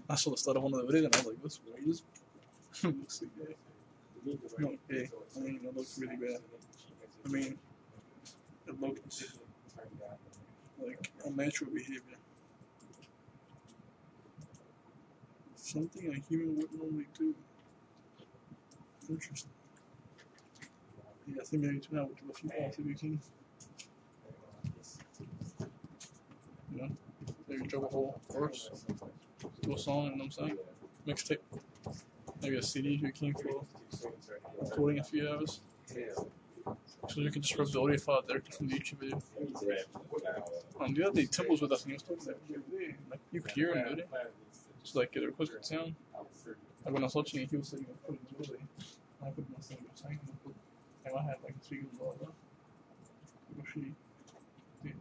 I saw the start of one of the videos and I was like, this is looks like gay. No, gay. I mean, it looks really bad. I mean, it looks like unnatural behavior. Something a human wouldn't normally do. Interesting. Yeah, I think maybe tonight we'll do a few balls if we can. You know, maybe drop a whole verse, do a song, you know what I'm saying? Mixtape. Maybe a CD if you can for recording a few hours. So you can just rip the audio file directly from the YouTube video. The other day, Tim was with us and he was talking about it. Like, you could hear him, dude. Just like the recorded sound. Like when I was watching it, he was saying he was putting his audio. I couldn't understand what he was saying. And I had like a speaker as well. She did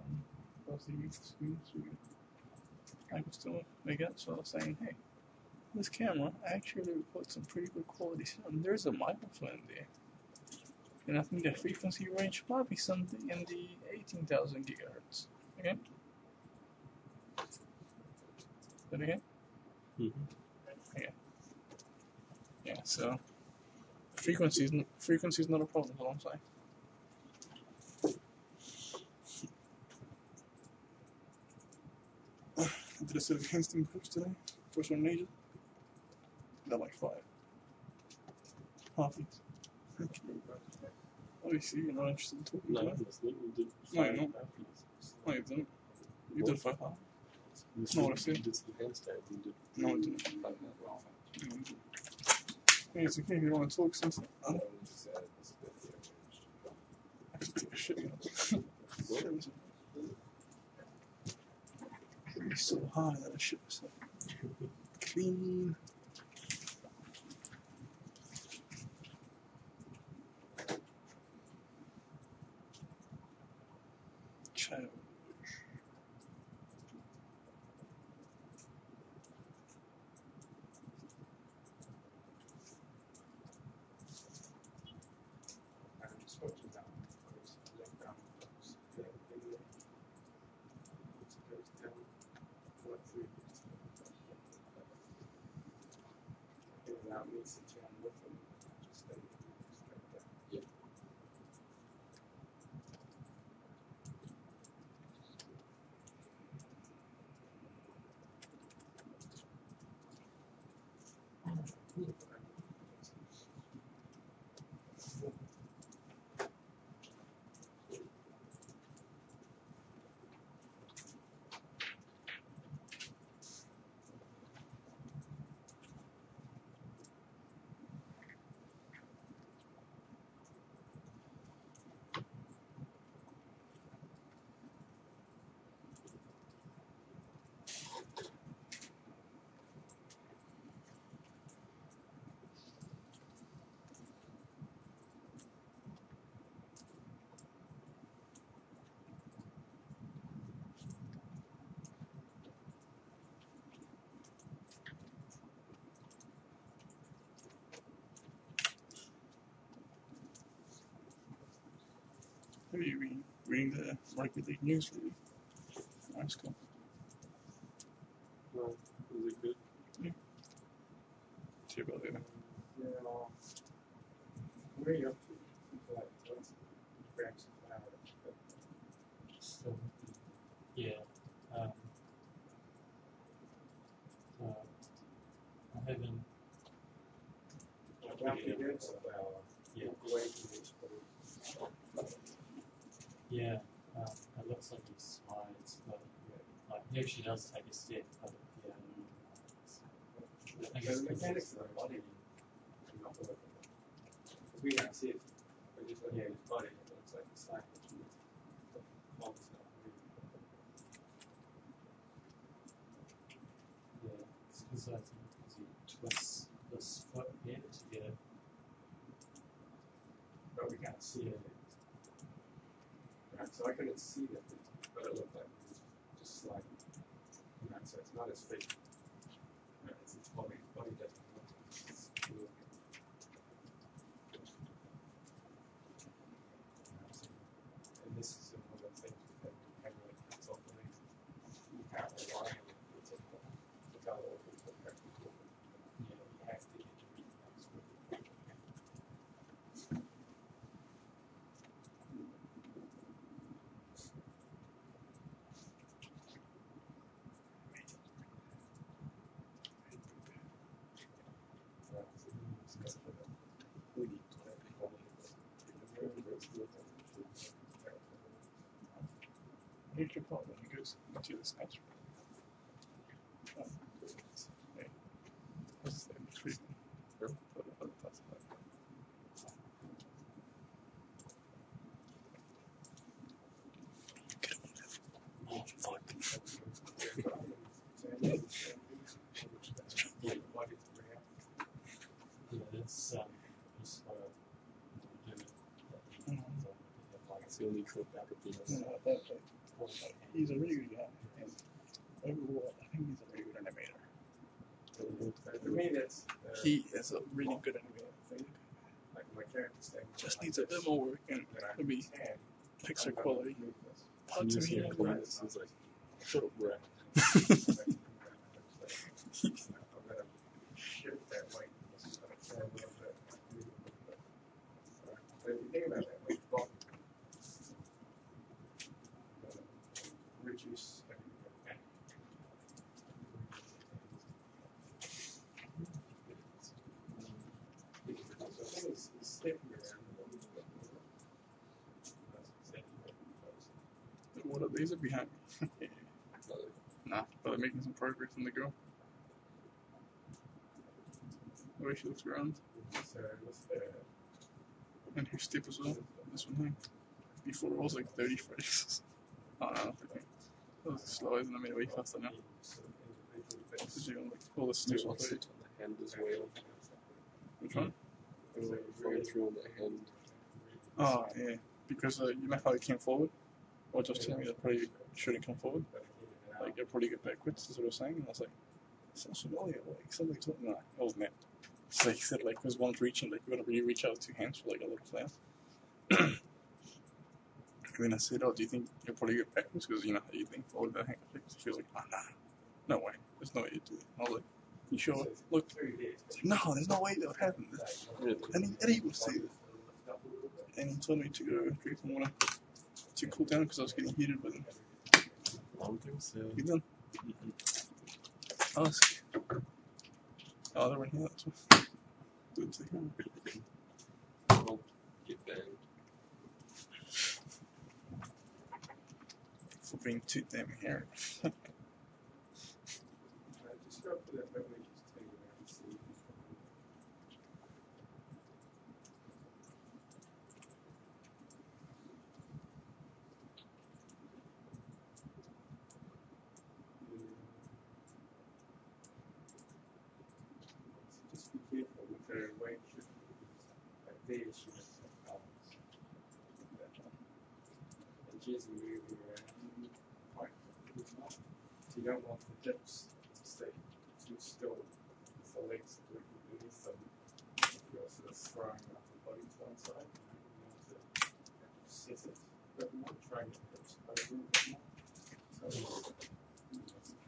I could still make it, so I was saying, hey, this camera actually records some pretty good quality sound. There's a microphone in there. And I think the frequency range might be something in the 18,000 gigahertz. Okay? That again? Yeah. Yeah, so frequency is not a problem, is what I'm saying. I did a set of handstand push today. First one major. Got like 5. Halfies. Obviously, you're not interested in talking to me. No, you're not. No, you didn't. You did 5 halfies. That's not what I said. No, I didn't. Hey, it's okay if you don't want to talk since I have to take a shit, you know. It'd be so high that I shit myself. Clean. Child. Have you been reading the Rugby League news lately? That's cool. Well, is it good? Yeah. See about it. Yeah. Where are you up to? Like, what's grabs So, yeah. Uh, I haven't. Yeah. Yeah. It looks like he slides, but like he actually does take a step, but yeah. I guess mechanics of the body. We don't see it. We just look at his body. It looks like it's like yeah, it's because I think he twists this foot here to get it. but we can't see it. Right, so I couldn't see that, but it looked like it was just sliding. Right, so it's not his feet. Right, it's its body. Body doesn't look. And this is one of the things with the camera. It's off the link. You can't rely on it. It's a goes into the snatch. Okay. What's that? Creepy. Sure. Oh, fuck. Yeah, that's just do it. It's the only trope that could be. He's a really good guy. And overall, I think he's a very good animator. For me, that's He is a really good animator. like my character's thing. Just needs a bit more work and maybe picture quality. Parts of Using me, comments is like shut up, bro. Shift that way. But if you think about that, like, well, reduce everything. So I think it's sticking around. What are these are behind me? Nah, but they're making some progress on the girl. The way she looks around. So what's the And her step as well. This one here. Before it was like 30 frames. Oh no, okay. That was slower than I made way faster now. Because you like all the steps You are want sit on the hand as well. Which one? Follow through on the hand. Oh yeah. Because you know how it came forward? Or just telling me that probably shouldn't come forward. Like it'll probably get backwards is what I was saying. And I was like, sounds familiar, like something's talking nah, it wasn't that. So he said like because one's reaching, like you gotta really reach out with 2 hands for like a little flower. And then I said, oh, do you think you'll probably get backwards? Because you know how you think forward that hand flicks. She was like, oh nah, no way. There's no way you do it. And I was like, you sure? Look. It's like, no, there's no way that would happen. Really? And Eddie would say it. And he told me to go drink some water to cool down because I was getting heated with him. I don't think so. You done? Ask. Oh, they're right here. That's one. Good to hear. I'll get banned. For being too damn hairy. just go up to that level and just take it around and see. Just be careful with the weight shift. Like there, she has some balance. And she's moving around quite quickly. So you don't want the dips to stay too still. The legs are beneath them. You're sort of throwing up the body to one side. You want to set it a bit more, try and get the hips over a bit more.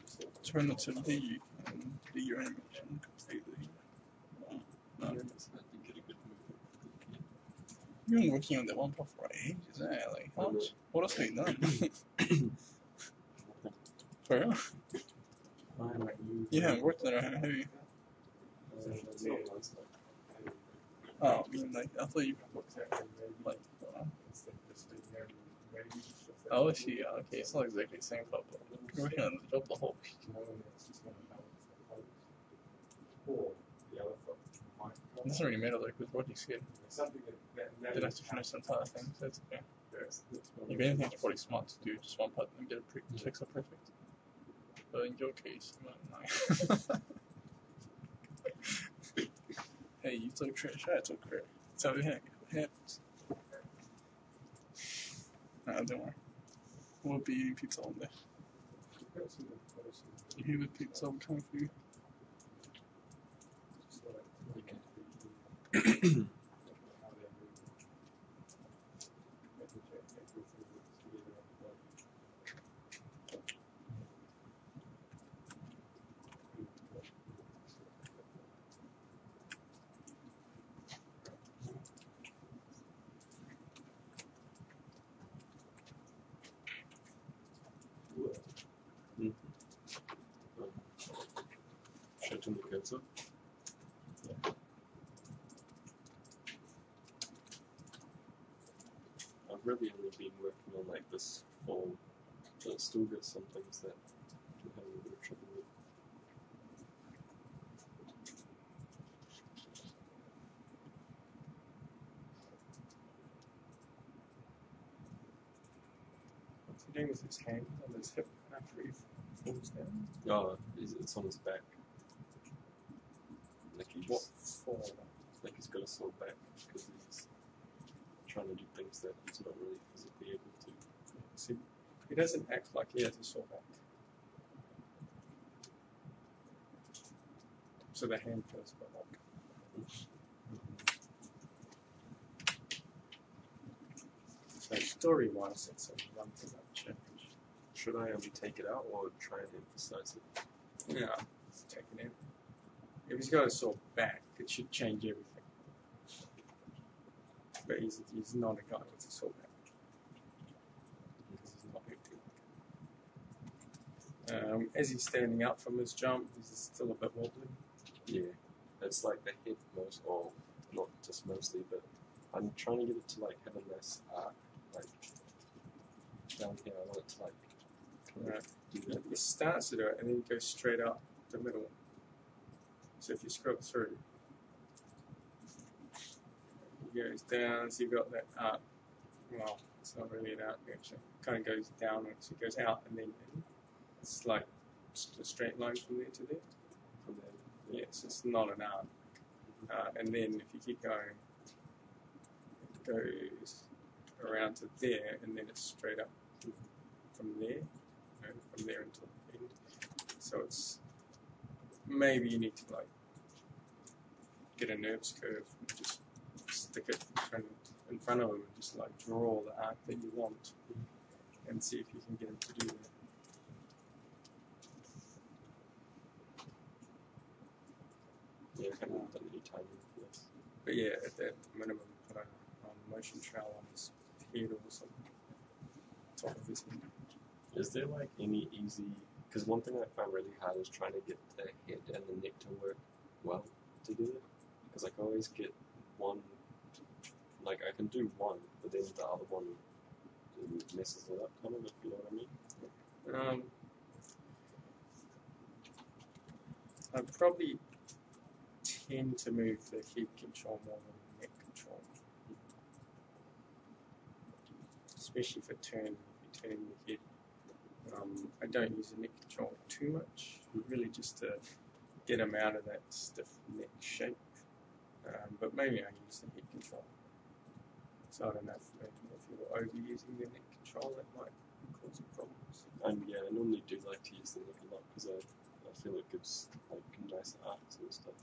So, Turn it to D and do your animation completely. No. Yeah, it's not to get a good movement. You've been working on that one part for ages, eh? Like, how much? What else have you done? For real? You haven't worked on it, have you? That's not my style. Oh, I mean, like, I thought you worked like, oh, is she? Okay, it's not exactly the same part, but you're working on the job the whole week. It doesn't really matter, though, because what you said, didn't have to finish the entire thing, so it's okay. If anything, it's probably smart to do just one part and get it fixed up perfect. But in your case, you might not. Hey, you took trash, I took crap. That's how it happens. Nah, don't worry. We'll be eating pizza all day. You hear the pizza will come for you? Shutting the cursor. I've really only been working on like this full But it still got some things that I'm having a bit of trouble with. What's he doing with his hand on his hip after he falls down? Oh, it's on his back. Like What he's, for? like he's got a sore back because he's trying to do things that he's not really physically able to. See, he doesn't act like he has a sore back. So the hand feels a bit like. So story-wise, it's a one thing I've changed. Should I take it out or try and emphasize it? Yeah, take it in. If he's got a sore back, it should change everything. But he's not a guy with a sore back. Because he's not acting. As he's standing up from his jump, he's still a bit wobbly. Yeah, it's like the head most, or not just mostly, but I'm trying to get it to like have a nice arc, like down here. I want it to like kind of do that. He starts to do it and then he goes straight up the middle. So if you scroll through, he goes down, so you've got that arc. Well, it's not really an arc actually. It kind of goes down, so it goes out and then in. It's like just a straight line from there to there. From there. Yes, it's not an arc. And then if you keep going, it goes around to there, and then it's straight up from there, from there until the end. So it's maybe you need to like get a NURBS curve and just stick it in front of him and just like draw the arc that you want, and see if you can get him to do that. Yeah, I haven't done any timing for this. But yeah, at the minimum, put a motion trail on his head or something, top of his head. Is there like any easy? Because one thing I find really hard is trying to get the head and the neck to work well together. Because I can always get one, like I can do one, but then the other one messes it up, kind of. If you know what I mean. I probably tend to move the head control more than the neck control, especially for turning. If you're turning the head, I don't use the neck control too much, really just to get him out of that stiff neck shape. But maybe I use the head control. So I don't know if you're overusing the neck control, that might cause you problems. Yeah, I normally do like to use the neck a lot because I feel it gives like nice arcs and stuff.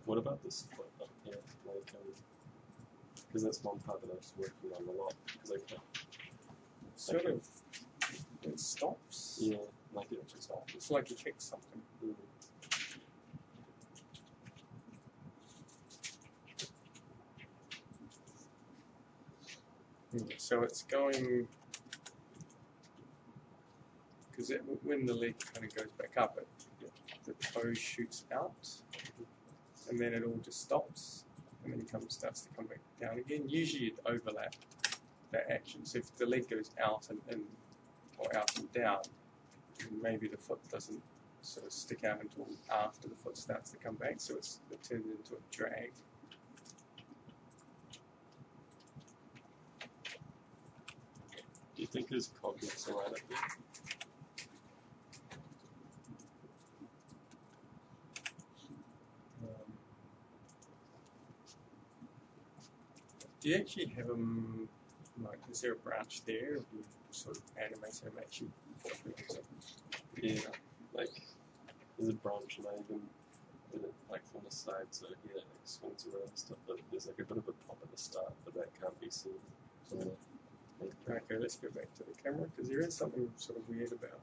What about this foot up here? Like, because that's one part that I was working on a lot. Because I can't. Sort of, it stops. Yeah, like it. It stops. It's like you kick something. So it's going, because when the leg kind of goes back up, the toe shoots out, and then it all just stops, and then it starts to come back down again. Usually it overlaps that action. So if the leg goes out and in, or out and down, then maybe the foot doesn't sort of stick out until after the foot starts to come back, so it turns into a drag. Do you think his cog looks alright up there? Do you actually have them, like, is there a branch there, or do you sort of animate them actually walking or something? Yeah, like there's a branch and I even did it like from the side so he like swings around and stuff, but there's like a bit of a pop at the start, but that can't be seen. Okay, let's go back to the camera, because there is something sort of weird about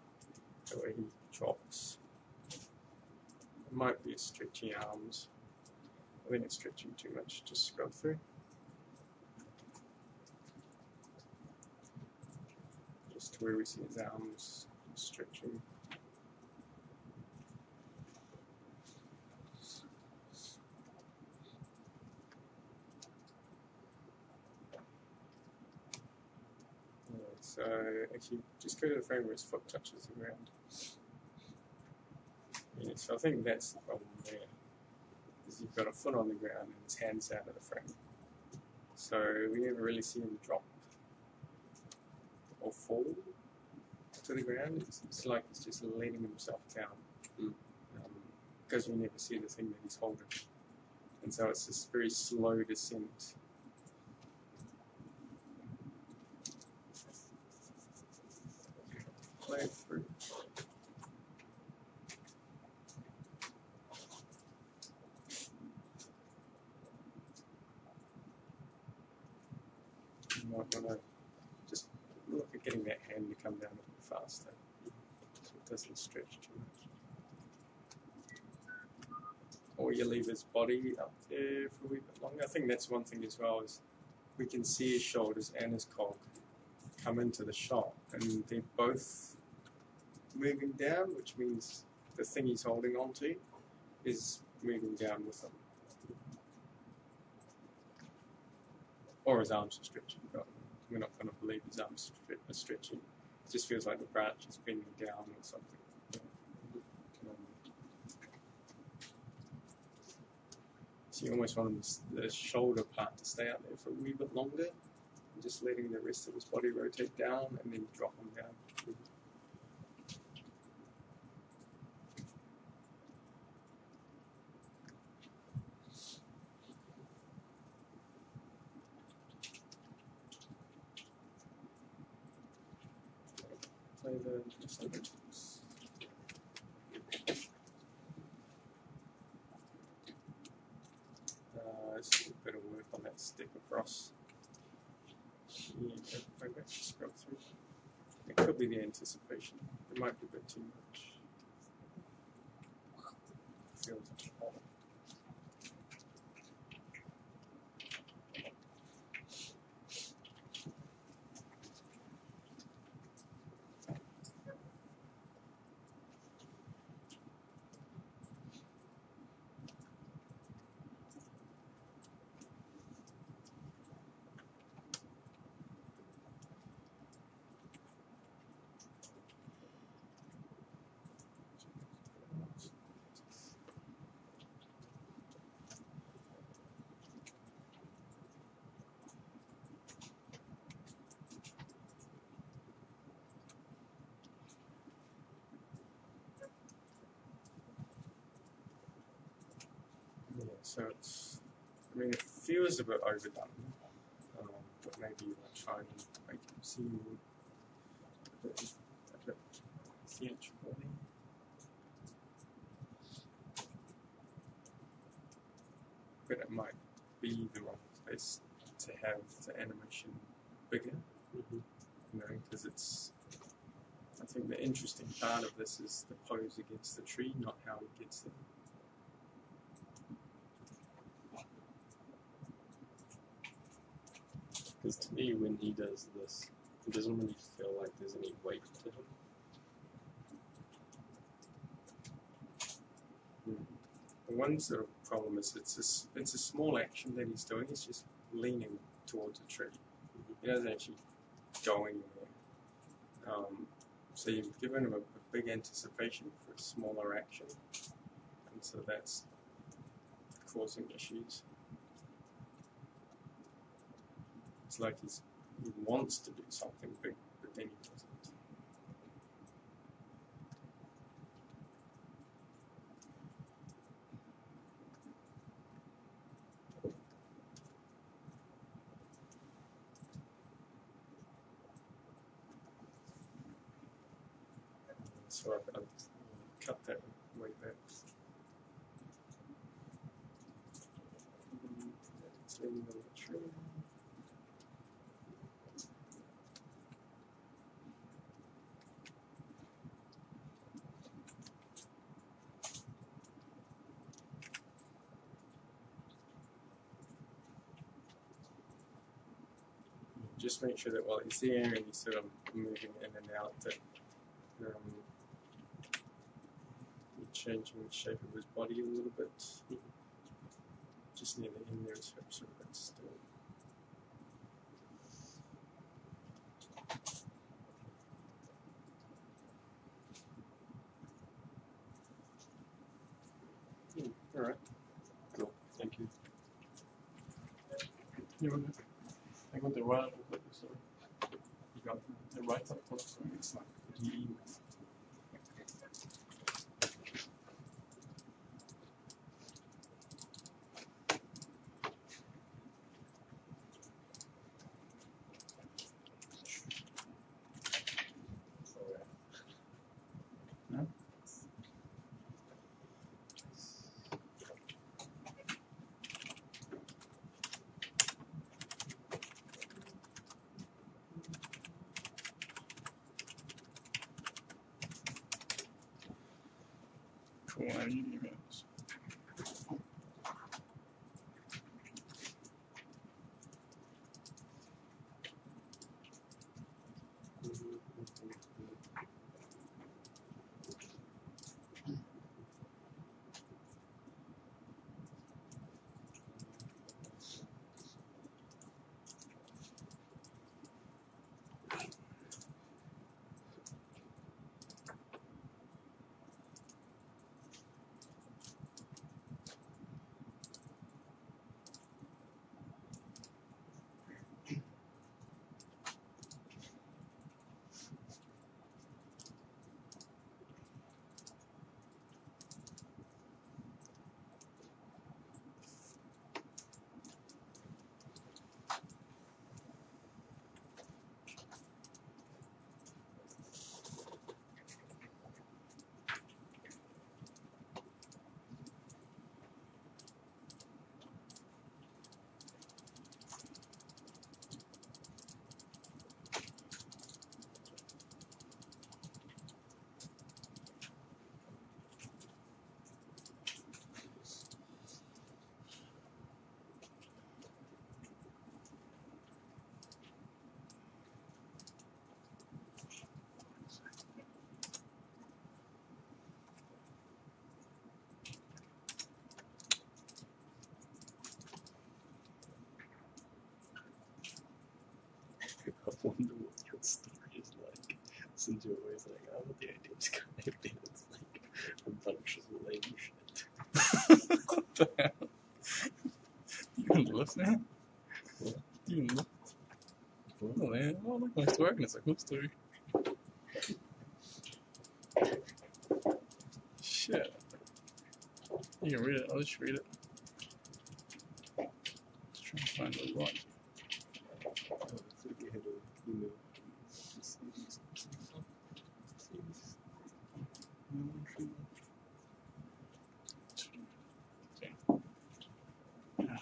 the way he drops. It might be his stretchy arms. I think it's stretching too much. Just scrub through. Just to where we see his arms stretching. So actually, just go to the frame where his foot touches the ground. Yeah, so I think that's the problem there. Is you've got a foot on the ground and his hand's out of the frame. So we never really see him drop or fall to the ground. It's like he's just letting himself down. Because we never see the thing that he's holding. And so it's this very slow descent. Play through. You might want to just look at getting that hand to come down a bit faster, so it doesn't stretch too much. Or you leave his body up there for a wee bit longer. I think that's one thing as well, is we can see his shoulders and his cog come into the shot, and they're both moving down, which means the thing he's holding onto is moving down with him. Or his arms are stretching, but we're not going to believe his arms are stretching. It just feels like the branch is bending down or something. So you almost want the shoulder part to stay out there for a wee bit longer, and just letting the rest of his body rotate down and then drop him down. Play the instruments. Just a bit of work on that stick across. Yeah, maybe I should scrub through. It could be the anticipation. It might be a bit too much. Feels off. Yeah, so it's, I mean, it feels a bit overdone, but maybe you want to try and make it seem a bit theatrical. But it might be the wrong place to have the animation bigger, you know, because it's, I think the interesting part of this is the pose against the tree, not how he gets there. Because to me, when he does this, it doesn't really feel like there's any weight to him. The one sort of problem is it's a small action that he's doing. He's just leaning towards a tree. He doesn't actually go anywhere. So you've given him a big anticipation for a smaller action, and so that's causing issues. It's like he wants to do something big, but then he doesn't. So I've cut that way back. It's leaning on the tree. Just make sure that while he's there and he's sort of moving in and out, that you're changing the shape of his body a little bit. Just near the end there, his hips are a bit still. You know, I got the right up of it, sorry. You got The right up of it. it's like GE. So yeah. Yeah. Cool, I need emails. I wonder what your story is like. Since you're always like, oh, the idea's kind of been, it's like a bunch of lame shit. What the hell? You can lift now? What? You can lift. Oh man, I don't like my story. I reckon it's a cool story. Shit. You can read it. I'll just read it. Just trying to find the one. Oh, it's like you had a email from Mercedes. Okay.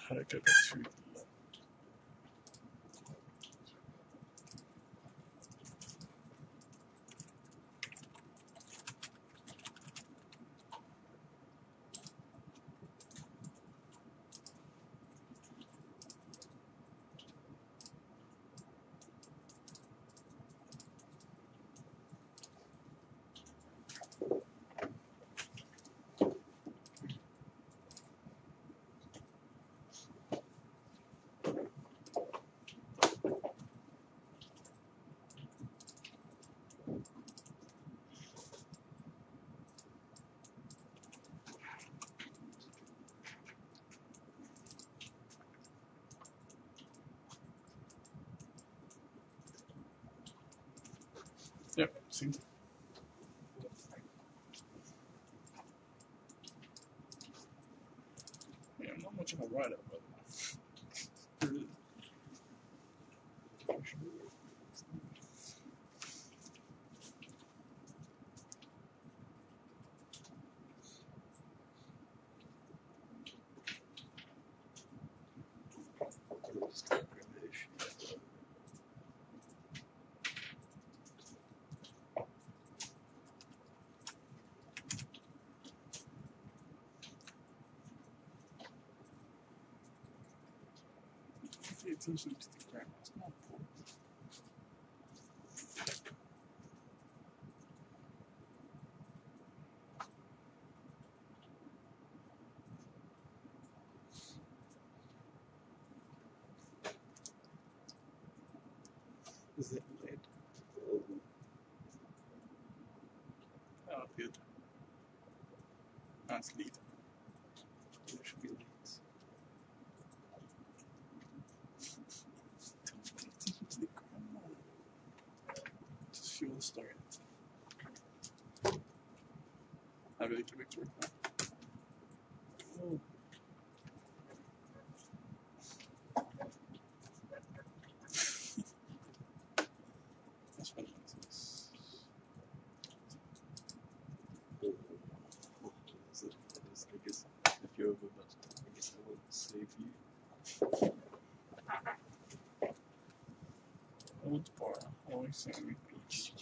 How do I go back to the Yep, see. Yeah, I'm not much of a writer, but pay attention to the grammar. It's not important. Is that lead? Oh, good. That's lead. There should be leads. Habilite victory. Oh. That's what it is. I guess if you're over much time, I guess I won't save you. Old bar. Always Sammy Beach.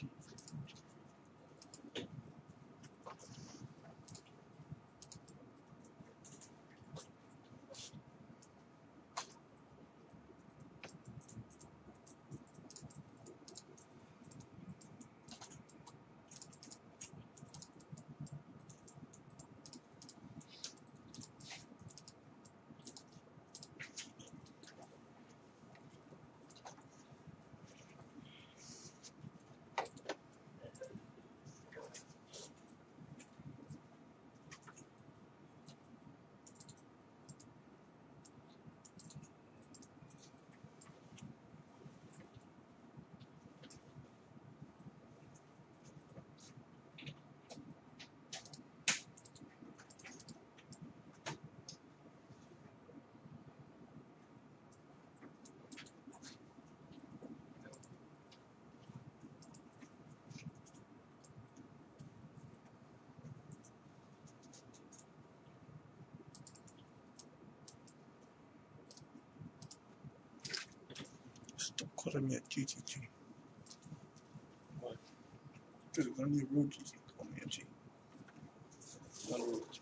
Stop calling me a GTG. Why? Because it's only a real GT call me a G. Not a real G.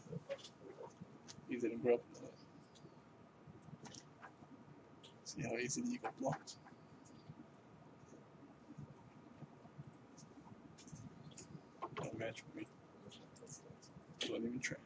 You didn't grow up in the hood. See how easily you got blocked? Don't match with me. Don't even try.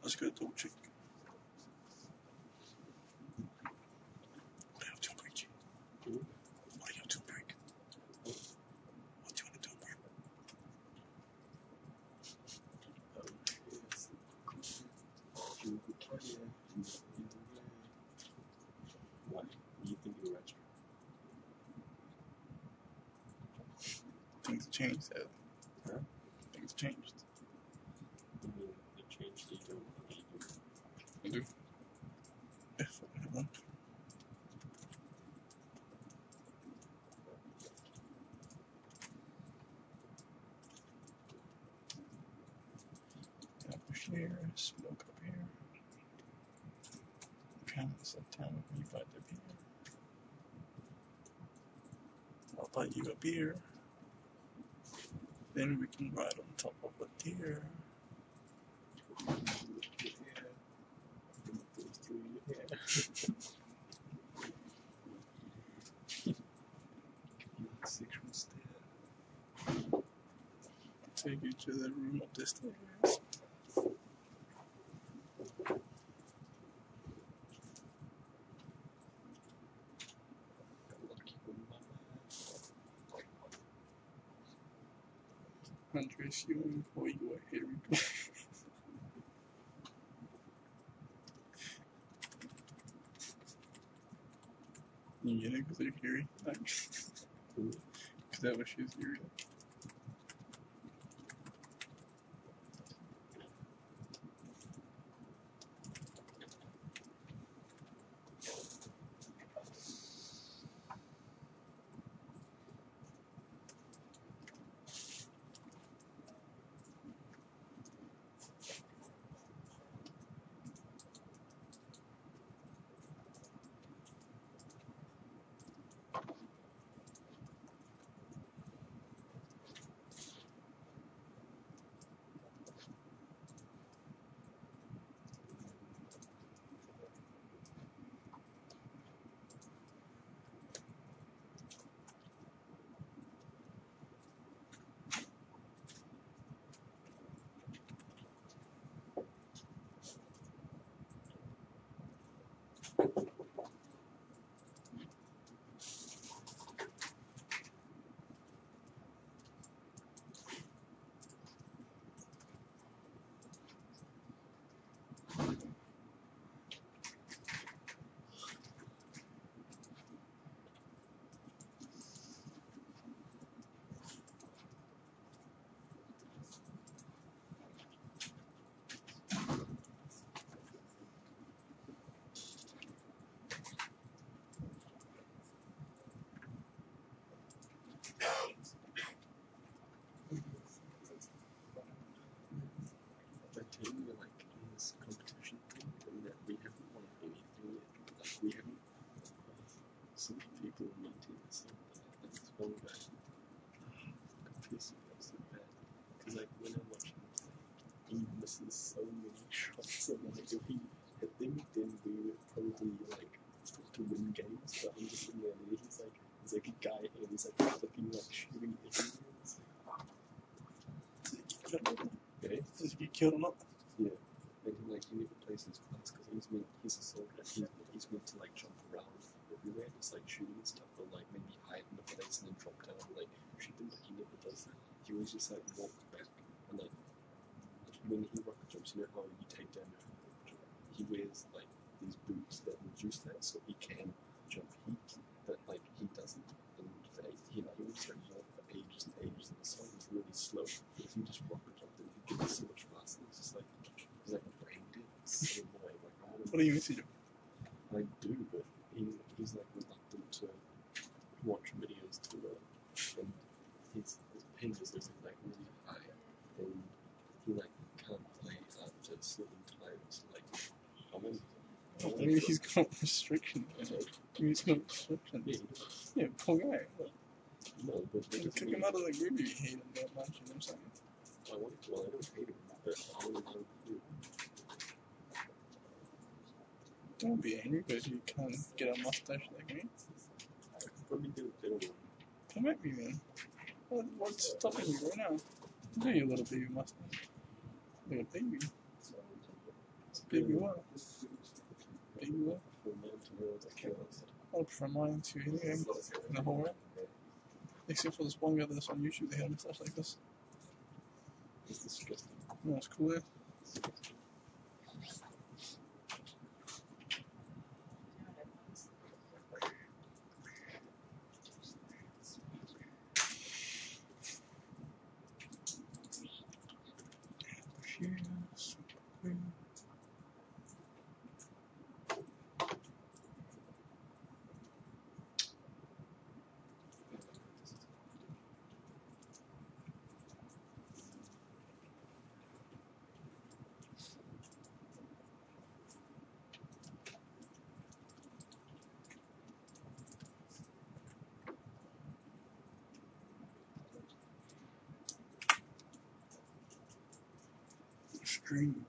Let's go double check. What are you doing, break? What are you doing, break? What do you want to do, break? Why? You think you're right? Things changed, Ed. Huh? Things changed. I mean, they changed the tone. I do. If I want to. Push here, smoke up here. Kind of set time with me right up here. I'll buy you a beer. Then we can ride on top of a deer. Sexual stare. Take you to the room up the stairs. Andres, you before you were Harry. You get it because you're Harry? Because that was she's Harry. The team we're like in this competition thing, and that we haven't won anything yet. Like we haven't. Some people on my team are saying that like this one guy confusing me so bad. Because like when I'm watching him play, he misses so many shots, and like if he hit them, then we would probably like start to win games. But I'm just sitting there, and he's like a guy, and he's like flipping, like shooting everywhere. Okay. Does he get killed or not? Yeah. And he like he never plays his class because he's a soldier. He's meant to like jump around everywhere, just like shooting and stuff, or like maybe hide in a place and then drop down and like shoot them. But he never does that. He always just like walk back and like when he rocket jumps, you know how you take down your rocket jump. He wears like these boots that reduce that, so he can jump heat, but like he doesn't. And he will just like walk for ages and ages, and the song is really slow. But if you just rocket jump, then he gets so much faster. It's just like he's like brain dead. It's so annoying. Like I What do you miss you? I do, but he's like reluctant to watch videos to learn, and his ping is like really high, and he like can't play after certain times. Like I want Maybe he's got restrictions. okay, He's no restrictions. Yeah, he does. Yeah, poor guy. Look, No, but they you just kick mean, him out of the group if you hate him that much, you know what I'm saying? I want to, well, I don't hate him, but I don't know who. Don't be angry because you can't get a mustache like me. I could probably do a bit of one. Come at me, man. What's stopping you right now? Do your little baby mustache. Like a baby. Baby what? Baby what? From mine to yours, I can't answer. I'll prefer mine to anything in the whole world. Except for this one guy that's on YouTube, they had a mustache like this. It's disgusting. No, it's cool, eh? Stream.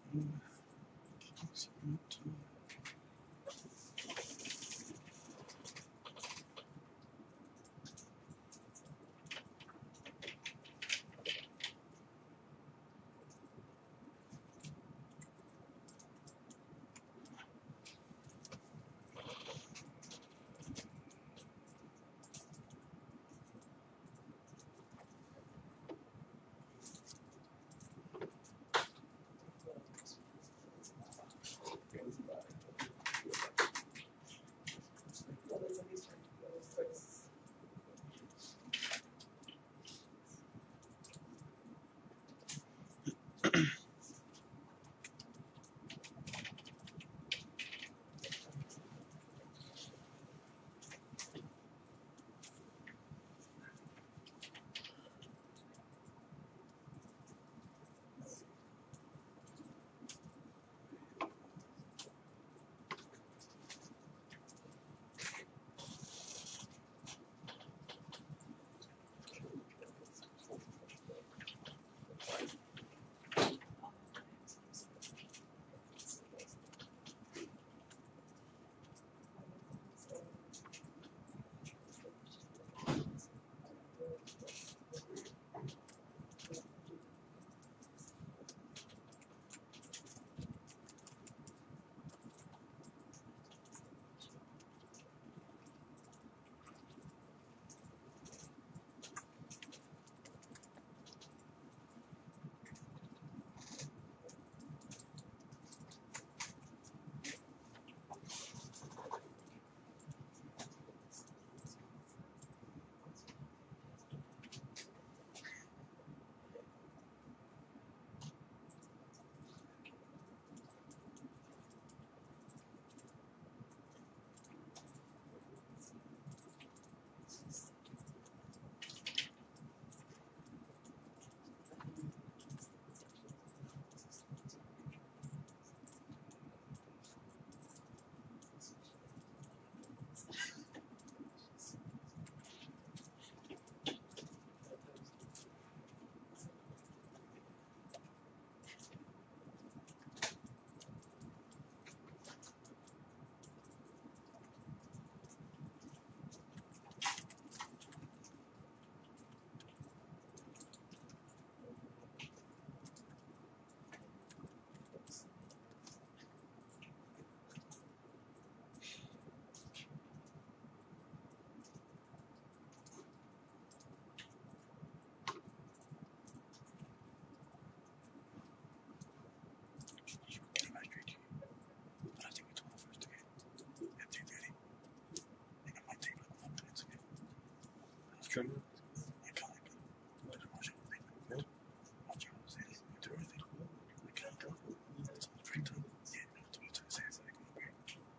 Streaming?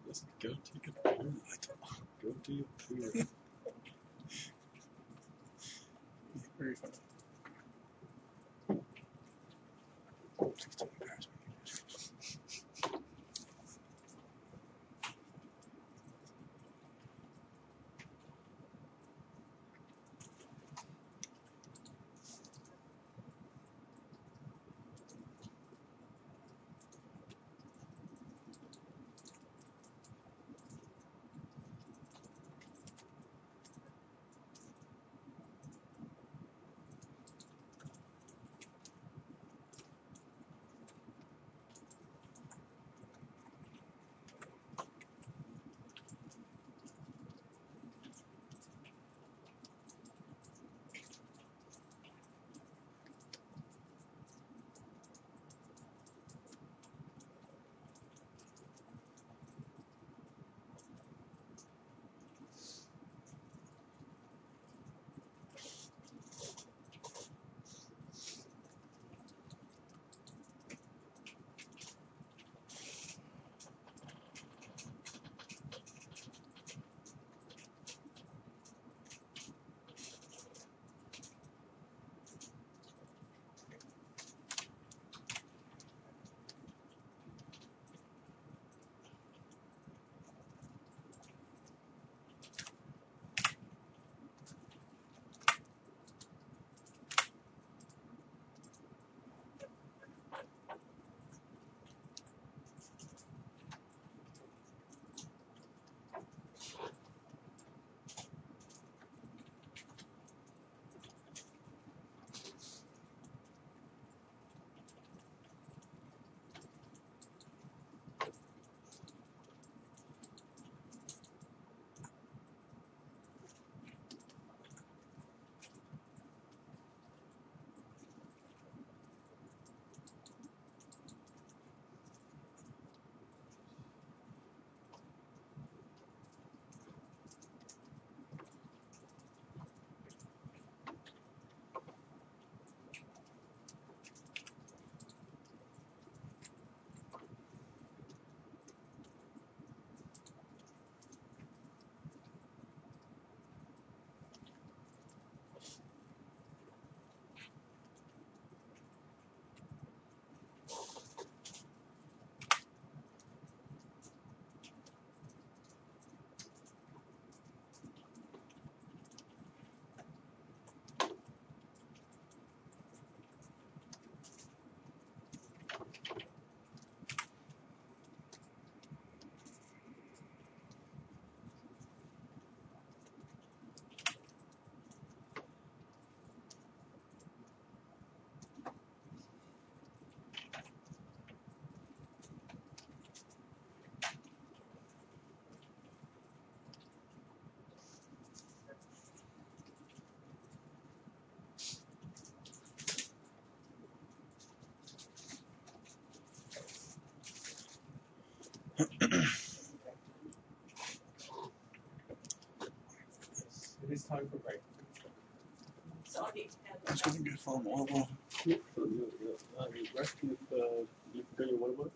Let's go take a poo. Go do your poo. Very funny. Please don't embarrass me. It is time for break. It's gonna go for a while. Yeah, rest if you forgot your water bottle.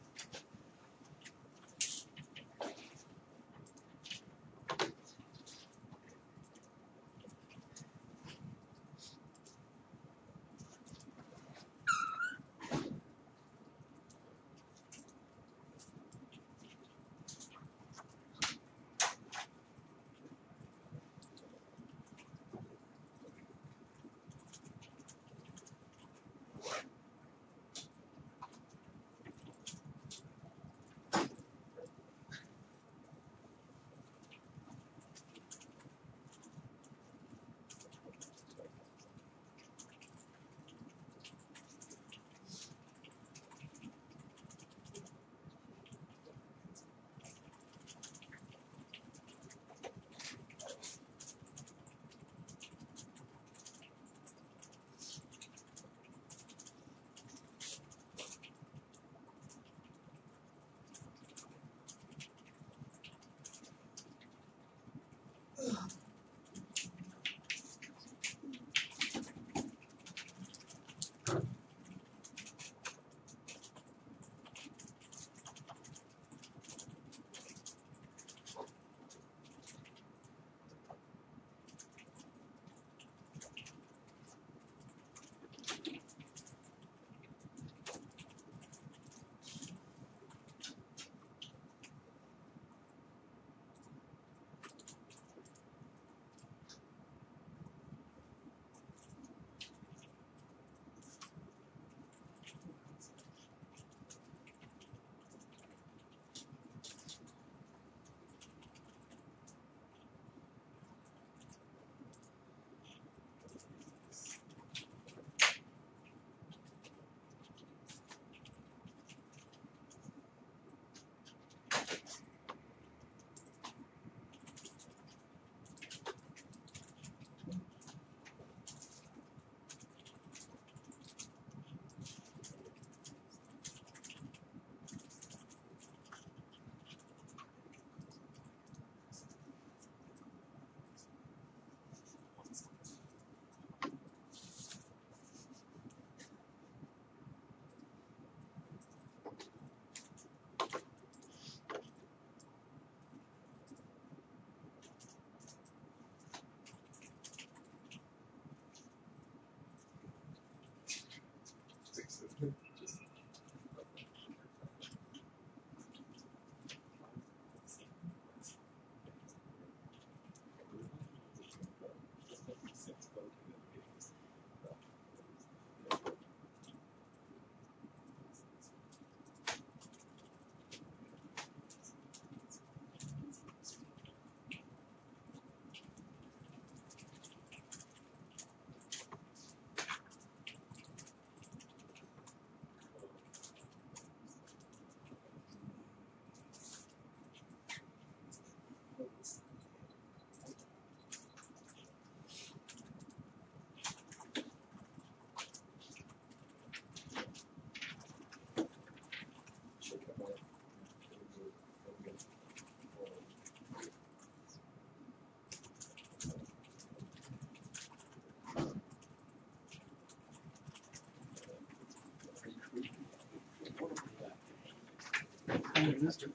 Mr.